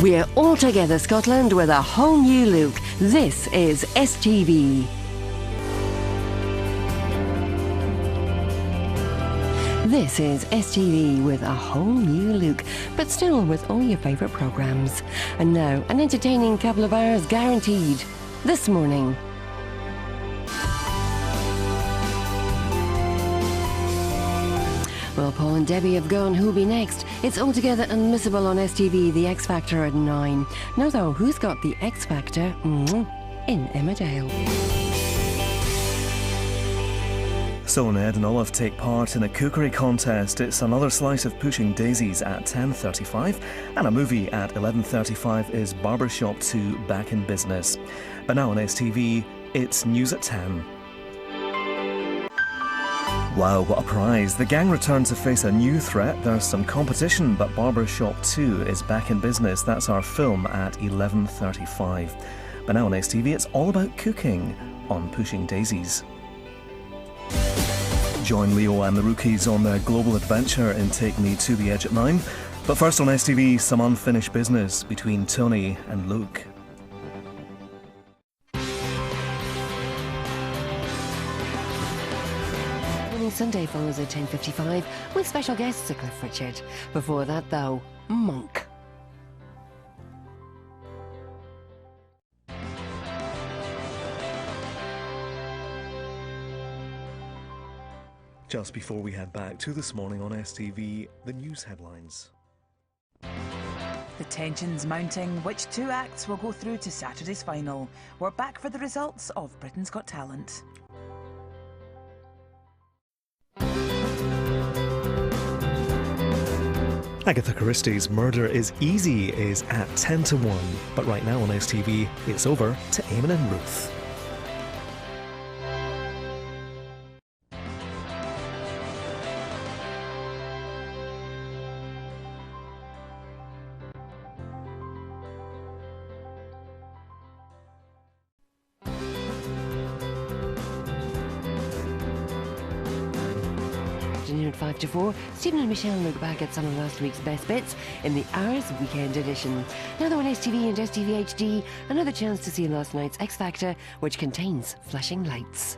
We're all together, Scotland, with a whole new look. This is STV. This is STV with a whole new look, but still with all your favourite programmes. And now, an entertaining couple of hours guaranteed. This morning. Well, Paul and Debbie have gone. Who'll be next? It's altogether unmissable on STV, The X Factor at 9. Now though, who's got The X Factor? In Emmerdale. So Ned and Olive take part in a cookery contest. It's another slice of Pushing Daisies at 10:35, and a movie at 11:35 is Barbershop 2 Back in Business. But now on STV, it's News at 10. Wow, what a prize. The gang return to face a new threat. There's some competition, but Barbershop 2 is back in business. That's our film at 11:35. But now on STV, it's all about cooking on Pushing Daisies. Join Leo and the rookies on their global adventure in Take Me to the Edge at 9. But first on STV, some unfinished business between Tony and Luke. Sunday follows at 10:55 with special guest Sir Cliff Richard. Before that though, Monk. Just before we head back to This Morning on STV, the news headlines. The tensions mounting. Which two acts will go through to Saturday's final? We're back for the results of Britain's Got Talent. Agatha Christie's Murder is Easy is at 10:1, but right now on STV, it's over to Eamon and Ruth. At 5 to 4, Stephen and Michelle look back at some of last week's best bits in the Hours Weekend Edition. Now though on STV and STV HD, another chance to see last night's X Factor, which contains flashing lights.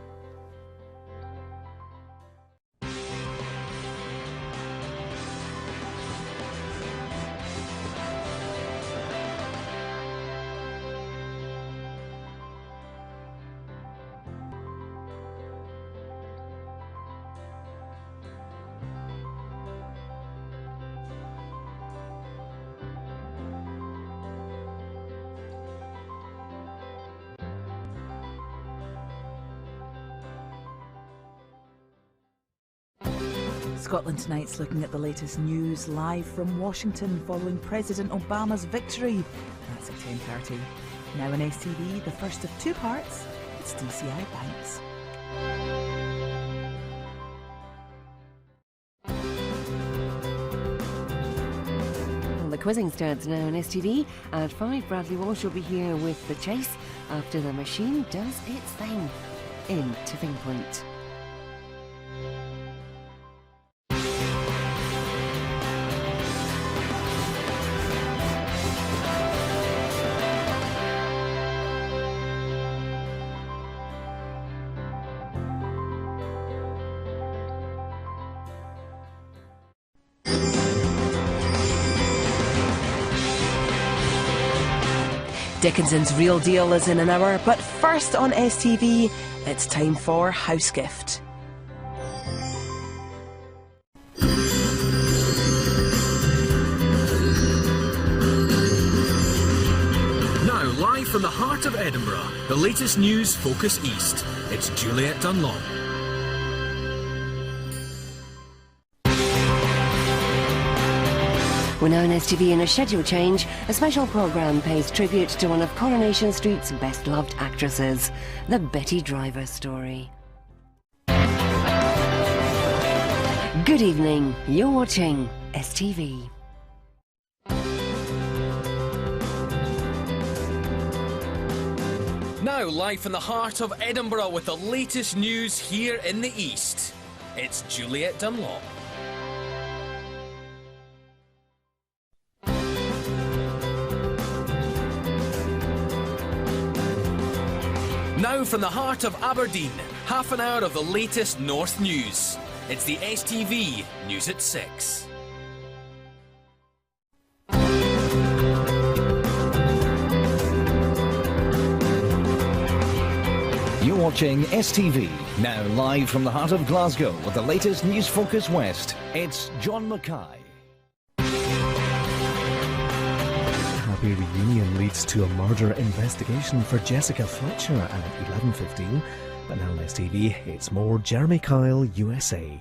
Scotland Tonight's looking at the latest news live from Washington following President Obama's victory. That's at 10:30. Now on STV, the first of two parts, it's DCI Banks. Well, the quizzing starts now on STV. At 5, Bradley Walsh will be here with The Chase after the machine does its thing in Tipping Point. Dickinson's Real Deal is in an hour, but first on STV, it's time for House Gift. Now, live from the heart of Edinburgh, the latest news focus east. It's Juliet Dunlop. We're now on STV in a schedule change. A special programme pays tribute to one of Coronation Street's best-loved actresses, the Betty Driver story. Good evening. You're watching STV. Now live from the heart of Edinburgh with the latest news here in the East. It's Juliet Dunlop. Now from the heart of Aberdeen, half an hour of the latest North news. It's the STV News at 6. You're watching STV, now live from the heart of Glasgow with the latest News Focus West. It's John Mackay. Happy reunion leads to a murder investigation for Jessica Fletcher at 11:15. But now on STV, it's more Jeremy Kyle, USA.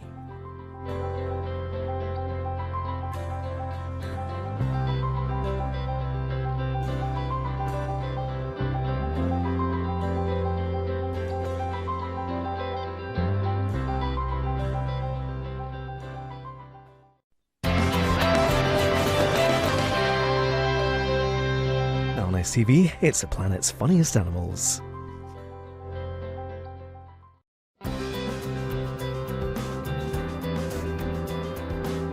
Now on STV, it's the planet's funniest animals.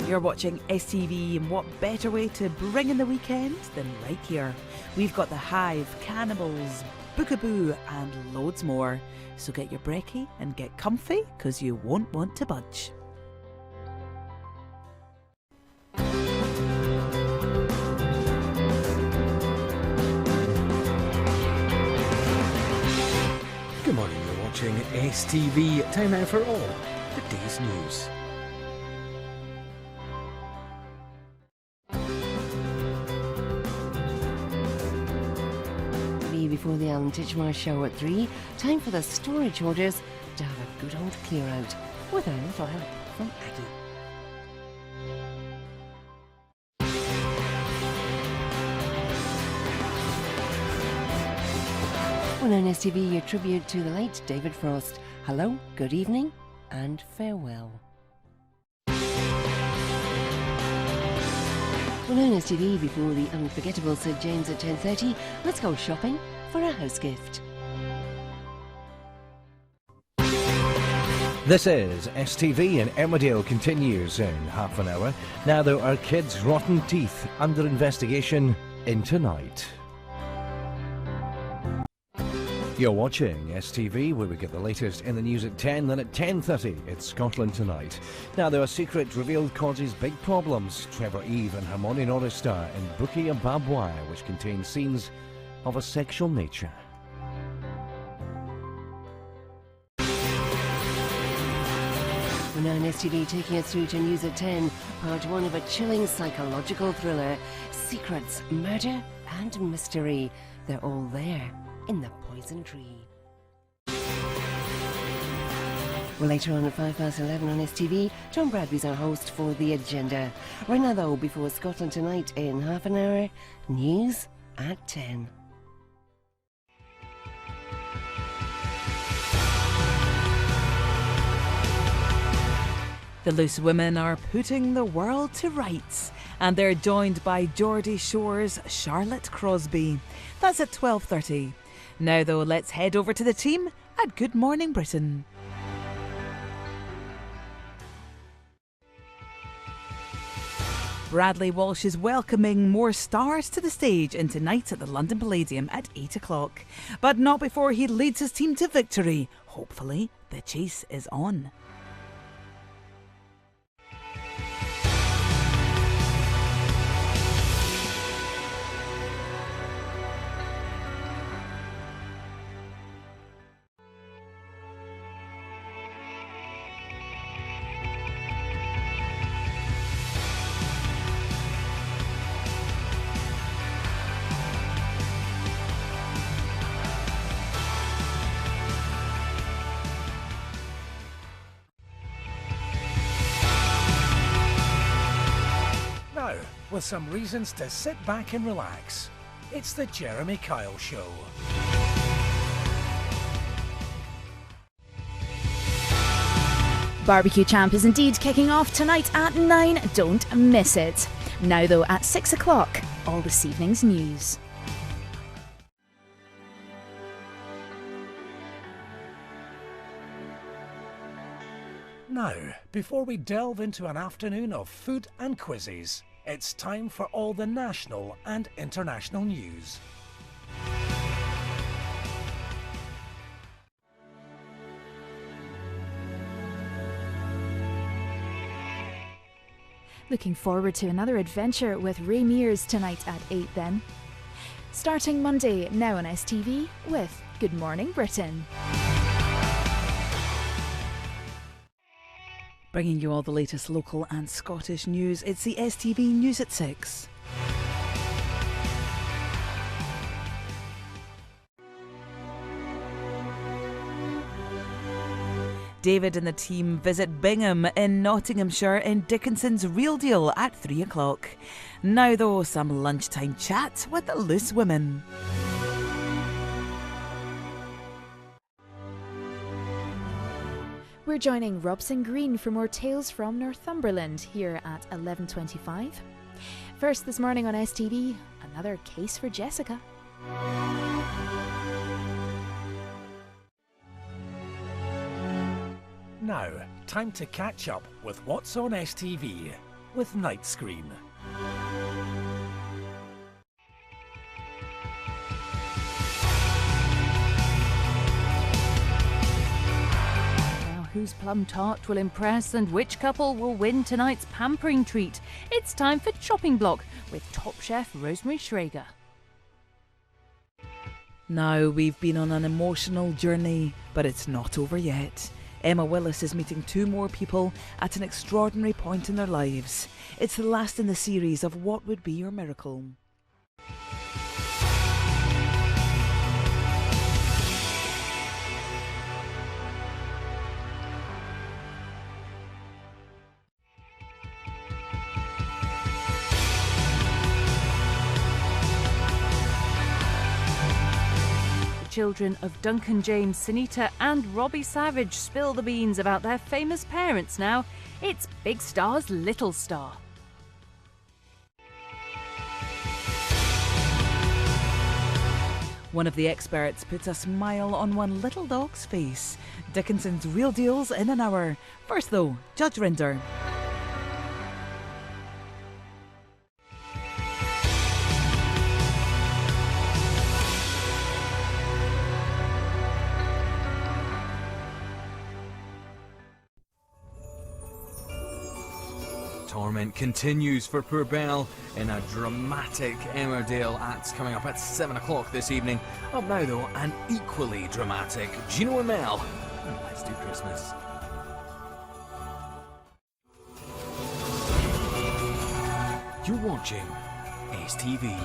You're watching STV, and what better way to bring in the weekend than right here? We've got The Hive, Cannibals, Bookaboo and loads more. So get your brekkie and get comfy, because you won't want to budge. Good morning, you're watching STV. Time now for all the day's news. Before the Alan Titchmarsh show at 3, time for the storage orders to have a good old clear out with a little help from Aggie. Well, on STV, a tribute to the late David Frost. Hello, good evening, and farewell. Well, on STV, before the unforgettable Sid James at 10:30, let's go shopping for a house gift. This is STV, and Emmerdale continues in half an hour. Now there are kids' rotten teeth under investigation in Tonight. You're watching STV, where we get the latest in the news at 10, then at 10:30, it's Scotland Tonight. Now, there are secret revealed causes big problems. Trevor Eve and Hermione Norris star in Bookie and Barbed Wire, which contains scenes of a sexual nature. We're now on STV, taking us through to news at 10, part 1 of a chilling psychological thriller. Secrets, murder and mystery. They're all there in the poison tree. Well, later on at 11:05 on STV, John Bradby's our host for The Agenda. Right now, though, before Scotland Tonight in half an hour, news at 10. The Loose Women are putting the world to rights, and they're joined by Geordie Shore's Charlotte Crosby. That's at 12:30. Now, though, let's head over to the team at Good Morning Britain. Bradley Walsh is welcoming more stars to the stage in Tonight at the London Palladium at 8 o'clock. But not before he leads his team to victory. Hopefully, the chase is on. With some reasons to sit back and relax. It's the Jeremy Kyle Show. Barbecue Champ is indeed kicking off tonight at 9. Don't miss it. Now though, at 6 o'clock, all this evening's news. Now, before we delve into an afternoon of food and quizzes, it's time for all the national and international news. Looking forward to another adventure with Ray Mears tonight at 8 then. Starting Monday, now on STV with Good Morning Britain. Bringing you all the latest local and Scottish news, it's the STV News at 6. David and the team visit Bingham in Nottinghamshire in Dickinson's Real Deal at 3 o'clock. Now though, some lunchtime chat with the loose women. We're joining Robson Green for more tales from Northumberland here at 11:25. First this morning on STV, another case for Jessica. Now, time to catch up with what's on STV with Night Screen. Now, whose plum tart will impress and which couple will win tonight's pampering treat? It's time for Chopping Block with top chef Rosemary Schrager. Now, we've been on an emotional journey, but it's not over yet. Emma Willis is meeting two more people at an extraordinary point in their lives. It's the last in the series of What Would Be Your Miracle? Children of Duncan James, Sunita and Robbie Savage spill the beans about their famous parents now. It's Big Star's Little Star. One of the experts puts a smile on one little dog's face. Dickinson's Real Deals in an hour. First though, Judge Rinder. Torment continues for poor Belle in a dramatic Emmerdale act coming up at 7 o'clock this evening. Up now though, an equally dramatic Gino and Mel. Let's do Christmas. You're watching STV.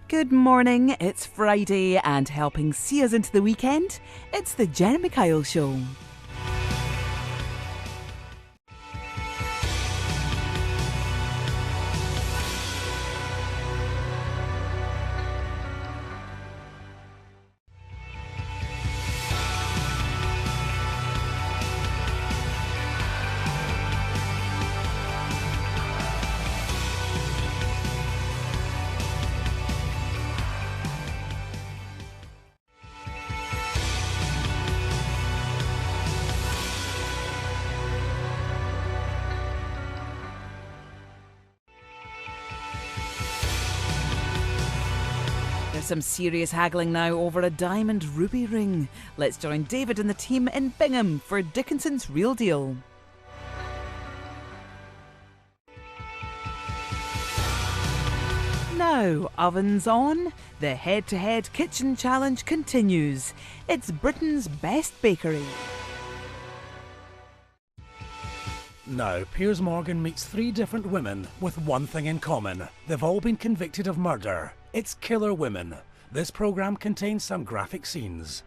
Good morning, it's Friday and helping see us into the weekend, it's the Jen Mikhail Show. There's some serious haggling now over a diamond ruby ring. Let's join David and the team in Bingham for Dickinson's Real Deal. Now, ovens on, the head-to-head kitchen challenge continues. It's Britain's best bakery. Now, Piers Morgan meets 3 different women with one thing in common. They've all been convicted of murder. It's Killer Women. This programme contains some graphic scenes.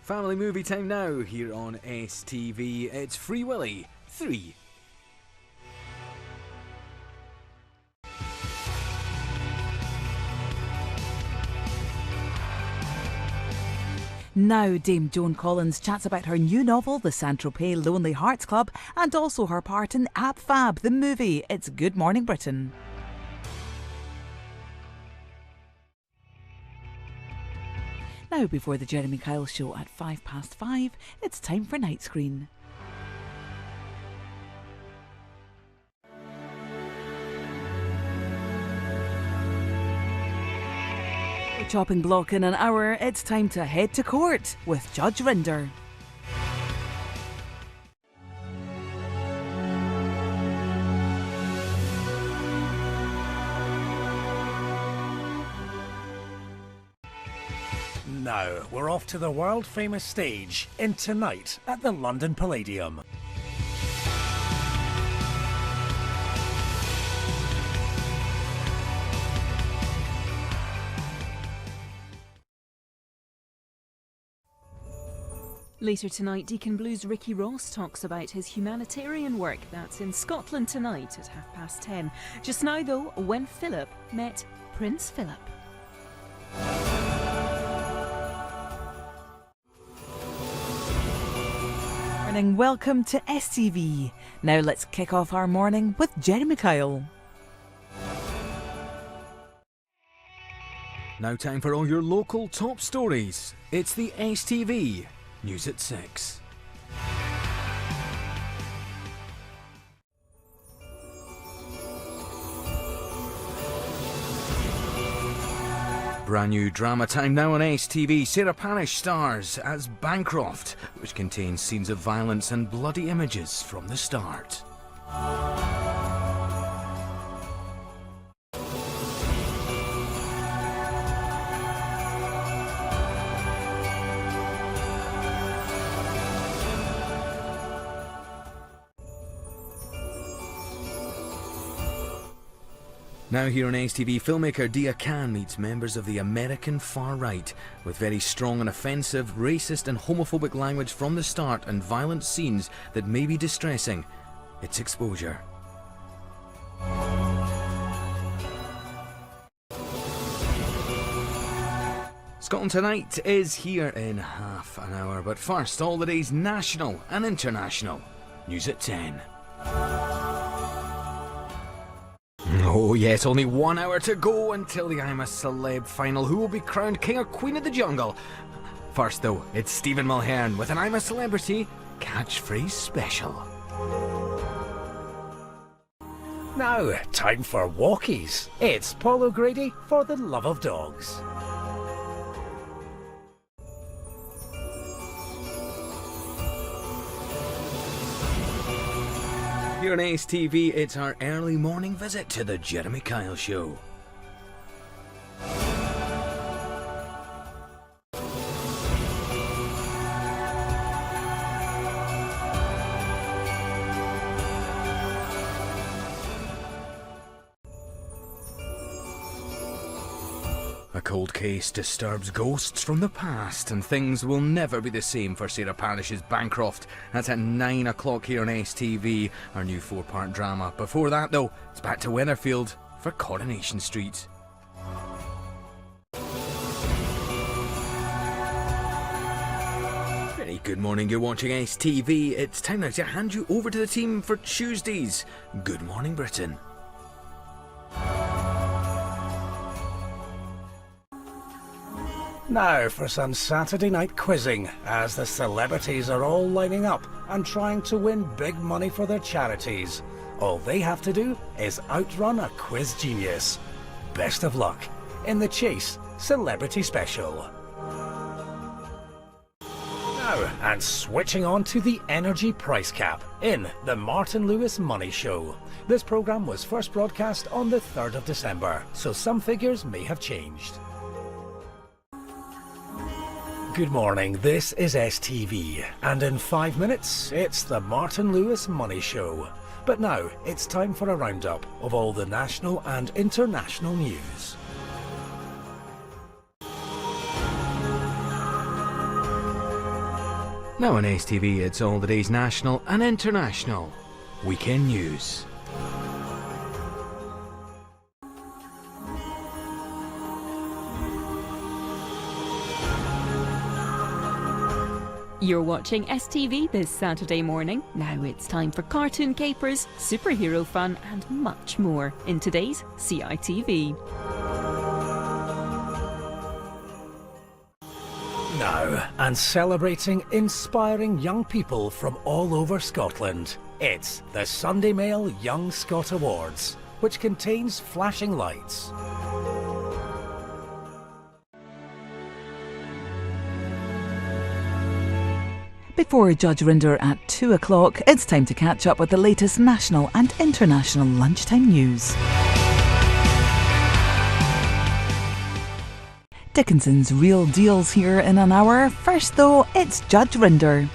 Family movie time now here on STV. It's Free Willy 3. Now Dame Joan Collins chats about her new novel, The Saint-Tropez Lonely Hearts Club, and also her part in App Fab, the movie. It's Good Morning Britain. Now, before the Jeremy Kyle Show at 5:05, it's time for Night Screen. Chopping block in an hour, it's time to head to court with Judge Rinder. Now, we're off to the world-famous stage in Tonight at the London Palladium. Later tonight, Deacon Blues' Ricky Ross talks about his humanitarian work. That's in Scotland tonight at 10:30. Just now, though, when Philip met Prince Philip. Morning, welcome to STV. Now let's kick off our morning with Jeremy Kyle. Now time for all your local top stories. It's the STV News at 6. Brand new drama time now on STV. Sarah Parish stars as Bancroft, which contains scenes of violence and bloody images from the start. Now here on STV, filmmaker Dia Khan meets members of the American far right with very strong and offensive, racist and homophobic language from the start and violent scenes that may be distressing. It's Exposure. Scotland Tonight is here in half an hour, but first, all the day's national and international news at 10. Oh yes, only 1 hour to go until the I'm a Celeb final. Who will be crowned King or Queen of the Jungle? First though, it's Stephen Mulhern with an I'm a Celebrity catchphrase special. Now, time for walkies. It's Paul O'Grady for the love of dogs. Here on STV, it's our early morning visit to the Jeremy Kyle Show. A cold case disturbs ghosts from the past, and things will never be the same for Sarah Parish's Bancroft. That's at 9 o'clock here on STV, our new 4-part drama. Before that, though, it's back to Weatherfield for Coronation Street. Very good morning, you're watching STV. It's time now to hand you over to the team for Tuesday's Good Morning Britain. Now for some Saturday night quizzing, as the celebrities are all lining up and trying to win big money for their charities. All they have to do is outrun a quiz genius. Best of luck in the Chase Celebrity Special. Now, and switching on to the energy price cap in the Martin Lewis Money Show. This programme was first broadcast on the 3rd of December, so some figures may have changed. Good morning, this is STV, and in 5 minutes, it's the Martin Lewis Money Show. But now, it's time for a roundup of all the national and international news. Now on STV, it's all the day's national and international weekend news. You're watching STV this Saturday morning. Now it's time for cartoon capers, superhero fun and much more in today's CITV. Now, and celebrating inspiring young people from all over Scotland, it's the Sunday Mail Young Scot Awards, which contains flashing lights. Before Judge Rinder at 2 o'clock, it's time to catch up with the latest national and international lunchtime news. Dickinson's Real Deals here in an hour. First though, it's Judge Rinder.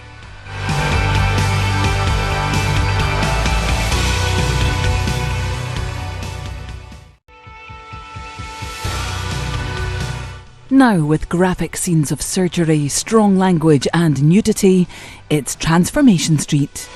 Now, with graphic scenes of surgery, strong language and nudity, it's Transformation Street.